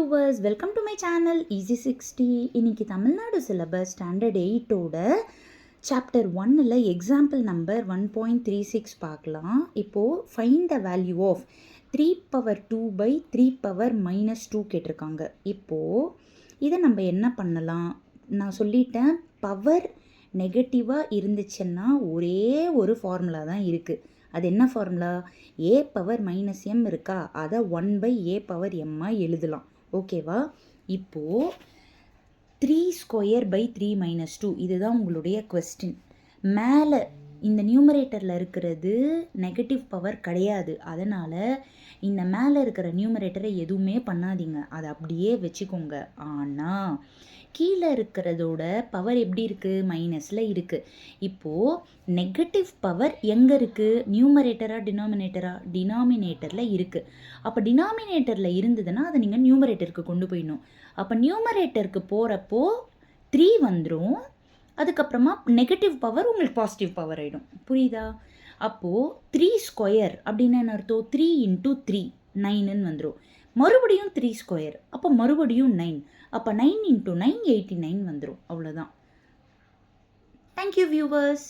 Viewers, welcome to my channel easy 60. இன்னைக்கு Tamil Nadu syllabus standard 8ஓட chapter 1ல் example number 1.36 பார்க்கலாம். இப்போது ஃபைண்ட் த வேல்யூ ஆஃப் 3^2/3^-2 கேட்டிருக்காங்க. இப்போது இதை நம்ம என்ன பண்ணலாம்? நான் சொல்லிட்டேன், பவர் நெகட்டிவாக இருந்துச்சுன்னா ஒரே ஒரு ஃபார்முலா தான் இருக்குது. அது என்ன ஃபார்முலா? a⁻m இருக்கா, அதை 1/a⁻m எழுதலாம். ஓகேவா? இப்போது 3^2/3 - 2 இதுதான் உங்களுடைய கொஸ்டின். மேலே இந்த நியூமரேட்டரில் இருக்கிறது நெகட்டிவ் பவர் கிடையாது. அதனால் இந்த மேலே இருக்கிற நியூமரேட்டரை எதுவுமே பண்ணாதீங்க, அதை அப்படியே வச்சுக்கோங்க. ஆனால் கீழே இருக்கிறதோட பவர் எப்படி இருக்குது? மைனஸில் இருக்குது. இப்போது நெகட்டிவ் பவர் எங்கே இருக்குது? நியூமரேட்டரா டினாமினேட்டரா? டினாமினேட்டரில் இருக்குது. அப்போ டினாமினேட்டரில் இருந்ததுன்னா அதை நீங்கள் நியூமரேட்டருக்கு கொண்டு போயிடணும். அப்போ நியூமரேட்டருக்கு போகிறப்போ 3 வந்துடும். அதுக்கப்புறமா நெகட்டிவ் பவர் உங்களுக்கு பாசிட்டிவ் பவர் ஆகிடும். புரியுதா? அப்போது 3² அப்படின்னு என்ன அர்த்தம்? 3 × 3 9ன்னு வந்துடும். மறுபடியும் 3², அப்போ மறுபடியும் 9. அப்போ 9 × 9 89 வந்துடும். அவ்வளோதான். Thank you viewers.